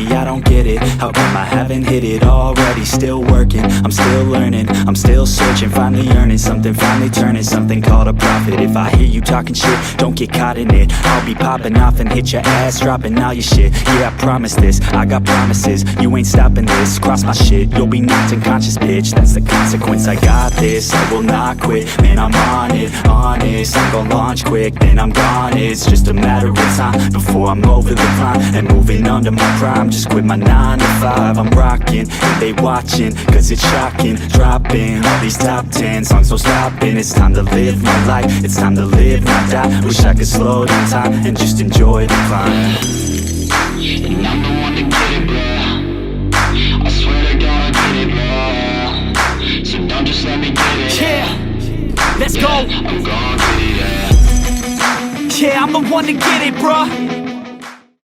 See, I don't get it, how come I haven't hit it already? Still working, I'm still learning, I'm still searching, finally earning something, finally turning something called a profit. If I hear you talking shit, don't get caught in it. I'll be popping off and hit your ass, dropping all your shit. Yeah, I promise this, I got promises, you ain't stopping this. Cross my shit, you'll be knocked unconscious, bitch. That's the consequence, I got this, I will not quit. Man, I'm on it, honest, I'm gon' launch quick, then I'm gone. It's just a matter of time before I'm over the climb and moving under my prime. Just quit my 9 to 5, I'm rocking, and they watching, cause it's shocking. Dropping all these top 10 songs, no stopping. It's time to live my life, it's time to live, not die. Wish I could slow down time and just enjoy the climb. And I'm the one to get it, bro. I swear to God I get it, bro. So don't just let me get it. Yeah, let's go. I'm gonna get it, Yeah, I'm the one to get it, bruh.